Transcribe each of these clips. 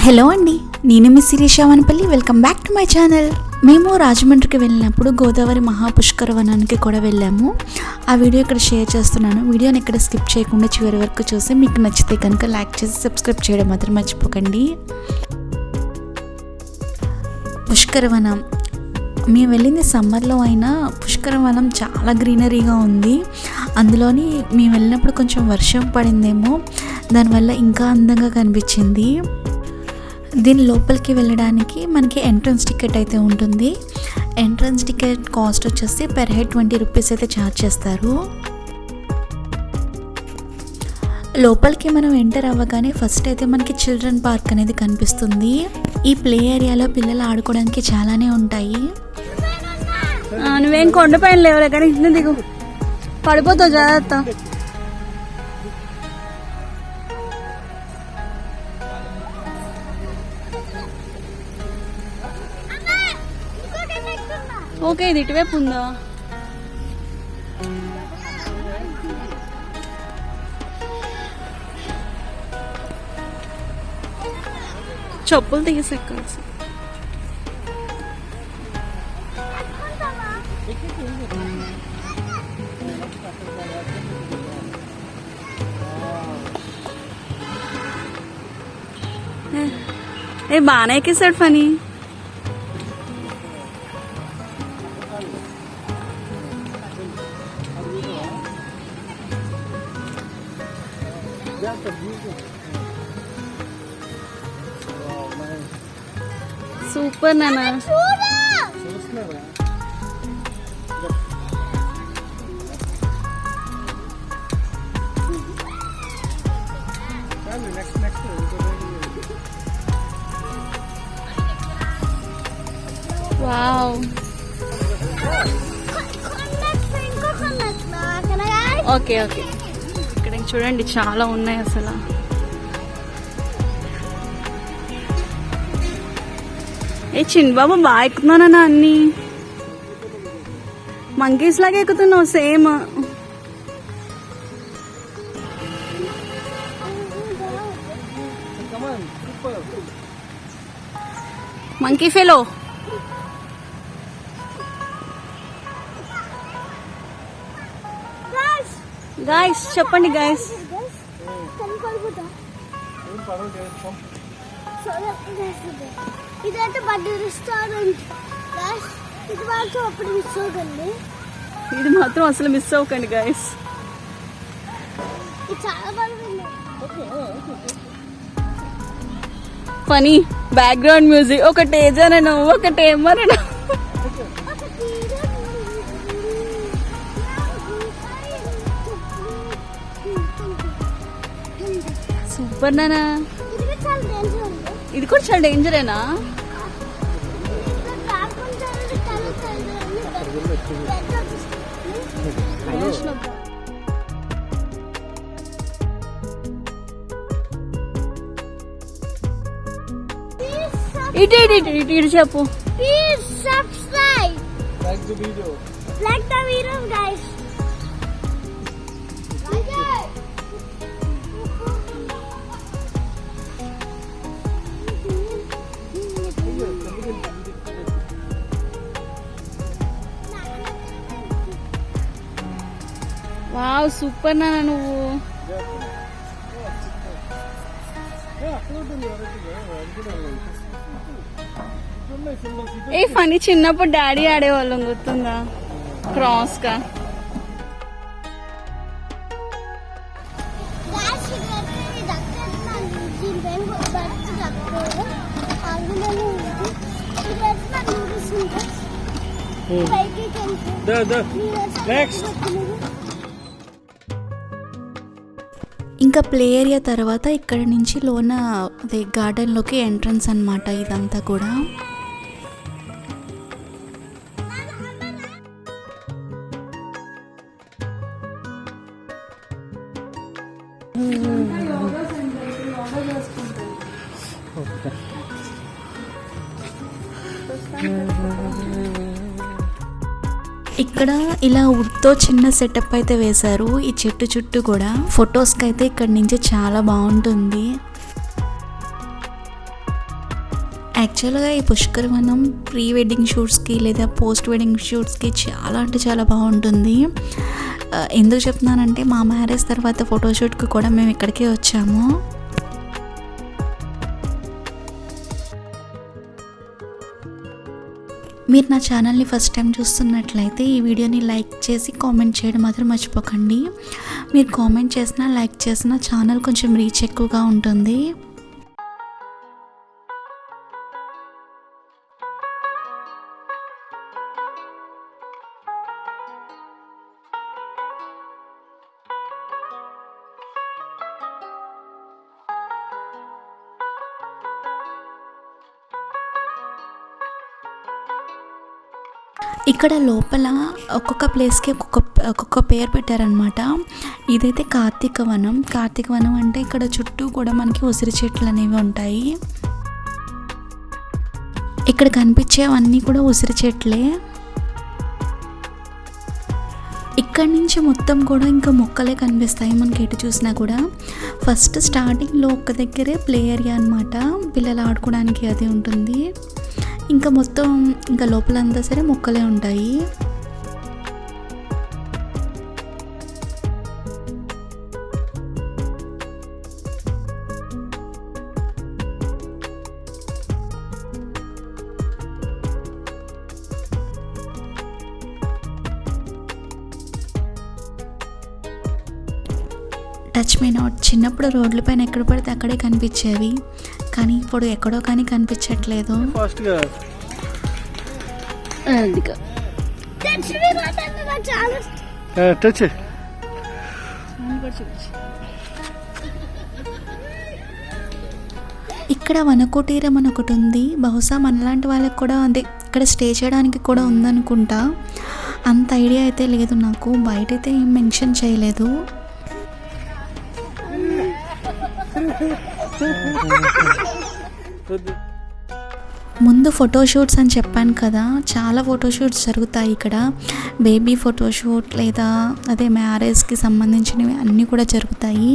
Hello అండి, నేను మీ Shirisha Vanapalli. Welcome back to my channel. మేము రాజమండ్రికి వెళ్ళినప్పుడు గోదావరి మహాపుష్కర వనానికి కూడా వెళ్ళాము. ఆ వీడియో ఇక్కడ షేర్ చేస్తున్నాను. వీడియోని ఇక్కడ స్కిప్ చేయకుండా చివరి వరకు చూసి మీకు నచ్చితే కనుక లైక్ చేసి సబ్స్క్రైబ్ చేయడం మాత్రం మర్చిపోకండి. పుష్కరవనం మేము వెళ్ళింది సమ్మర్లో అయినా పుష్కరవనం చాలా గ్రీనరీగా ఉంది. అందులోని మేము వెళ్ళినప్పుడు కొంచెం వర్షం పడిందేమో, దానివల్ల ఇంకా అందంగా కనిపించింది. దీని లోపలికి వెళ్ళడానికి మనకి ఎంట్రన్స్ టికెట్ అయితే ఉంటుంది. ఎంట్రన్స్ టికెట్ కాస్ట్ వచ్చేసి పెర్ హెడ్ 20 రూపీస్ అయితే ఛార్జ్ చేస్తారు. లోపలికి మనం ఎంటర్ అవ్వగానే ఫస్ట్ అయితే మనకి చిల్డ్రన్ పార్క్ అనేది కనిపిస్తుంది. ఈ ప్లే ఏరియాలో పిల్లలు ఆడుకోవడానికి చాలానే ఉంటాయి. నువ్వేం కొండపైన లేవలే కానీ ఇంటి దిగు, పడిపోతావు, జాగ్రత్త. ఓకే, ఇది ఇటువైపు ఉందా? చెప్పులు తీసేక్కాల్సి. ఏ బాగానే ఎక్కేసాడు ఫనీ. సూపర్ నానా. Wow, okay okay. ఇక్కడ చూడండి చాలా ఉన్నాయి అసలు. ఏ చిన్నబాబు బాగా ఎక్కుతున్నానా అన్ని మంకీస్ లాగా ఎక్కుతున్నావు సేమ్. Monkey fellow. గాయస్ చెప్పండి గాయస్. ఇదైతే బర్త్డే రెస్టారెంట్. ఇది మాత్రం అప్పుడు మిస్ అవ్వకండి. ఇది మాత్రం అసలు మిస్ అవ్వకండి గాయస్. ఇది చాలా బాగుంది. Funny background music. ఒకటి ఏజానను, ఒకటి ఏమనను. సూపర్ నానా. ఇది కూడా చాలా డేంజరేనా? ఇటు చెప్పు. Please subscribe. Like the video. Like the video, guys. Wow, super నాన్న నువ్వు. ఏ ఫనీ చిన్నప్పుడు డాడీ ఆడేవాళ్ళం గుర్తుందా క్రాస్ గా? ఇంకా ప్లే ఏరియా తర్వాత ఇక్కడ నుంచి లోన అదే గార్డెన్లోకి ఎంట్రన్స్ అన్నమాట ఇదంతా కూడా. ఇక్కడ ఇలా వుడ్తో చిన్న సెటప్ అయితే వేశారు. ఈ చెట్టు చుట్టూ కూడా ఫొటోస్కి అయితే ఇక్కడ నుంచి చాలా బాగుంటుంది. యాక్చువల్గా ఈ పుష్కరవనం ప్రీ వెడ్డింగ్ షూట్స్కి లేదా పోస్ట్ వెడ్డింగ్ షూట్స్కి చాలా అంటే చాలా బాగుంటుంది. ఎందుకు చెప్తున్నానంటే మా మ్యారేజ్ తర్వాత ఫోటోషూట్కి కూడా మేము ఇక్కడికే వచ్చాము. మీరు నా ఛానల్ని ఫస్ట్ టైం చూస్తున్నట్లయితే ఈ వీడియోని లైక్ చేసి కామెంట్ చేయడం మాత్రం మర్చిపోకండి. మీరు కామెంట్ చేసినా లైక్ చేసినా ఛానల్ కొంచెం రీచ్ ఎక్కువగా ఉంటుంది. ఇక్కడ లోపల ఒక్కొక్క ప్లేస్కి ఒక్కొక్క పేరు పెట్టారనమాట. ఇదైతే కార్తీక వనం. కార్తీక వనం అంటే ఇక్కడ చుట్టూ కూడా మనకి ఉసిరి చెట్లు అనేవి ఉంటాయి. ఇక్కడ కనిపించేవన్నీ కూడా ఉసిరి చెట్లే. ఇక్కడి నుంచి మొత్తం కూడా ఇంకా మొక్కలే కనిపిస్తాయి మనకి ఎటు చూసినా కూడా. ఫస్ట్ స్టార్టింగ్లో ఒక్క దగ్గరే ప్లే ఏరియా అనమాట, పిల్లలు ఆడుకోవడానికి అది ఉంటుంది. ఇంకా మొత్తం ఇంకా లోపలంతా సరే మొక్కలే ఉంటాయి. Touch me not. చిన్నప్పుడు రోడ్ల పైన ఎక్కడ పడితే అక్కడే కనిపించేవి, కానీ ఇప్పుడు ఎక్కడో కానీ కనిపించట్లేదు. ఇక్కడ వనకుటీరం అని ఒకటి ఉంది. బహుశా మనలాంటి వాళ్ళకి కూడా అదే ఇక్కడ స్టే చేయడానికి కూడా ఉందనుకుంటా. అంత ఐడియా అయితే లేదు నాకు, బయట అయితే ఏం మెన్షన్ చేయలేదు. ముందు ఫోటోషూట్స్ అని చెప్పాను కదా, చాలా ఫోటోషూట్స్ జరుగుతాయి ఇక్కడ. బేబీ ఫోటోషూట్ లేదా అదే మ్యారేజ్కి సంబంధించినవి అన్నీ కూడా జరుగుతాయి.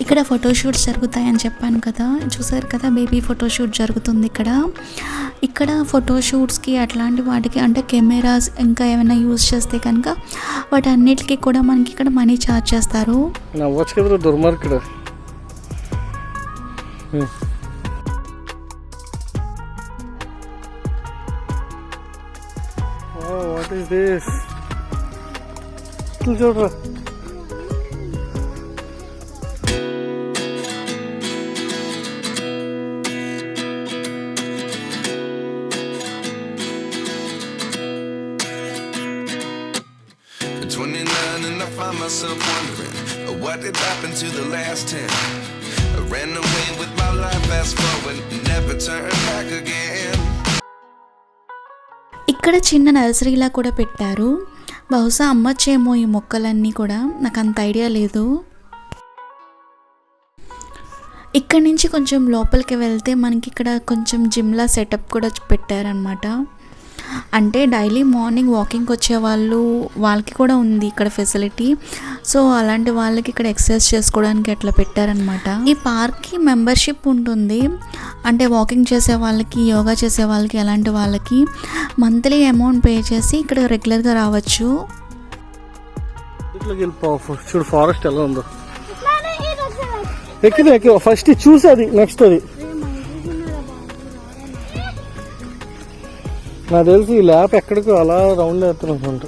ఇక్కడ ఫోటోషూట్స్ జరుగుతాయని చెప్పాను కదా, చూసారు కదా బేబీ ఫోటోషూట్ జరుగుతుంది ఇక్కడ. ఇక్కడ ఫోటోషూట్స్కి అట్లాంటి వాటికి అంటే కెమెరాస్ ఇంకా ఏమైనా యూజ్ చేస్తే కనుక వాటి అన్నిటికీ కూడా మనకి ఇక్కడ మనీ ఛార్జ్ చేస్తారు. చూడరా myself wondering what did happen to the last 10. I ran away with my life, fast forward, never turn back again. ఇక్కడ చిన్న నర్సరీలా కూడా పెట్టారు. బహుశా అమ్మచ్చేమో ఈ మొక్కలన్నీ కూడా, నాకు అంత ఐడియా లేదు. ఇక్కడ నుంచి కొంచెం లోపలికి వెళ్తే మనకి ఇక్కడ కొంచెం జిమ్లా సెటప్ కూడా పెట్టారనమాట. అంటే డైలీ మార్నింగ్ వాకింగ్కి వచ్చే వాళ్ళకి కూడా ఉంది ఇక్కడ ఫెసిలిటీ. సో అలాంటి వాళ్ళకి ఇక్కడ ఎక్సర్సైజ్ చేసుకోవడానికి అట్లా పెట్టారనమాట. ఈ పార్క్కి మెంబర్షిప్ ఉంటుంది. అంటే వాకింగ్ చేసే వాళ్ళకి, యోగా చేసే వాళ్ళకి, అలాంటి వాళ్ళకి మంత్లీ అమౌంట్ పే చేసి ఇక్కడ రెగ్యులర్గా రావచ్చు. చూడు ఫారెస్ట్ ఎలా ఉందో. ఎక్కి ఫస్ట్ చూసి అది నెక్స్ట్ అది నాకు తెలిసి ఈ ల్యాప్ ఎక్కడికో అలా రౌండ్ వేస్తాను అనుకుంటా.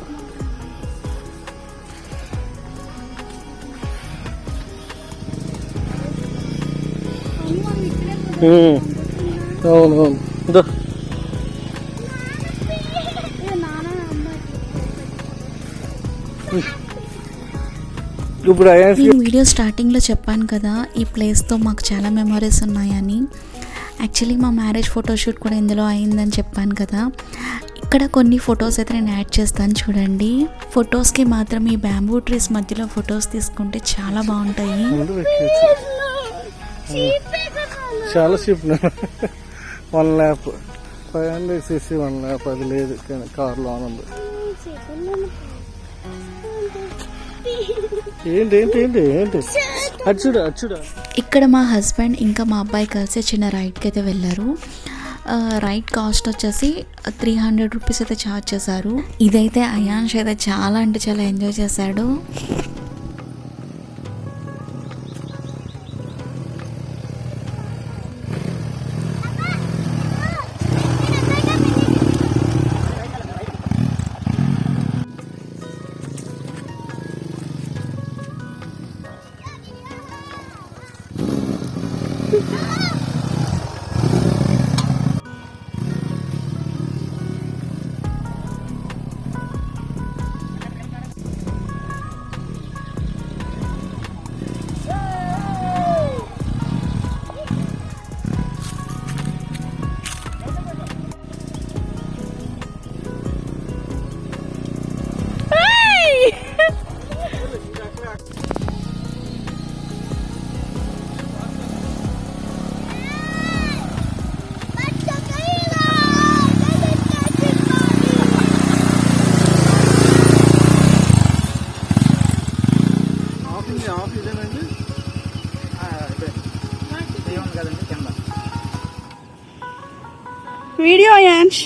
అవునవును. ఇప్పుడు నేను వీడియో స్టార్టింగ్లో చెప్పాను కదా ఈ ప్లేస్తో మాకు చాలా మెమరీస్ ఉన్నాయని. యాక్చువల్లీ మా మ్యారేజ్ ఫోటోషూట్ కూడా ఇందులో అయిందని చెప్పాను కదా. ఇక్కడ కొన్ని ఫొటోస్ అయితే నేను యాడ్ చేస్తాను చూడండి. ఫొటోస్కి మాత్రం ఈ బ్యాంబూ ట్రీస్ మధ్యలో ఫొటోస్ తీసుకుంటే చాలా బాగుంటాయి. చాలా చీప్. 1 ల్యాప్ 500cc 1 ల్యాప్ అది లేదు కార్లో ఉంది. ఏంటి ఏంటి ఏంటి ఏంటి అచ్చుడా ఇక్కడ మా హస్బెండ్ ఇంకా మా అబ్బాయి కలిసి చిన్న రైడ్కి అయితే వెళ్ళారు. రైడ్ కాస్ట్ వచ్చేసి 300 రూపీస్ అయితే ఛార్జ్ చేశారు. ఇదైతే అయాన్ష్ అయితే చాలా అంటే చాలా ఎంజాయ్ చేశాడు. వీడియో అయాన్ష్.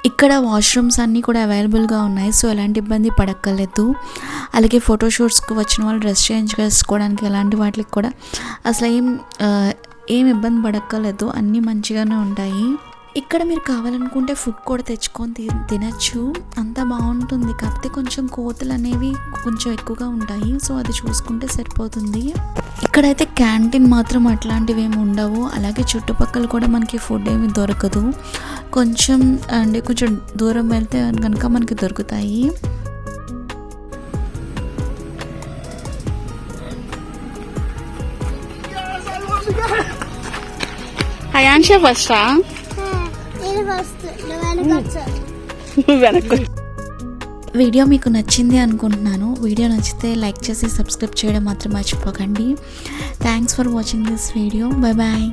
ఇక్కడ వాష్రూమ్స్ అన్నీ కూడా అవైలబుల్గా ఉన్నాయి. సో ఎలాంటి ఇబ్బంది పడక్కర్లేదు. అలాగే ఫోటోషూట్స్కి వచ్చిన వాళ్ళు డ్రెస్ చేంజ్ చేసుకోవడానికి ఎలాంటి వాటికి కూడా అసలు ఏం ఇబ్బంది పడక్కర్లేదు. అన్నీ మంచిగానే ఉంటాయి. ఇక్కడ మీరు కావాలనుకుంటే ఫుడ్ కూడా తెచ్చుకొని తినచ్చు. అంతా బాగుంటుంది. కాకపోతే కొంచెం కోతలు అనేవి కొంచెం ఎక్కువగా ఉంటాయి. సో అది చూసుకుంటే సరిపోతుంది. ఇక్కడైతే క్యాంటీన్ మాత్రం అట్లాంటివి ఏమి ఉండవు. అలాగే చుట్టుపక్కల కూడా మనకి ఫుడ్ ఏమి దొరకదు. కొంచెం దూరం వెళ్తే కనుక మనకి దొరుకుతాయి. అయాన్ష ఫస్టా? వీడియో మీకు నచ్చింది అనుకుంటున్నాను. వీడియో నచ్చితే లైక్ చేసి సబ్స్క్రైబ్ చేయడం మాత్రం మర్చిపోకండి. Thanks for watching this video. Bye bye.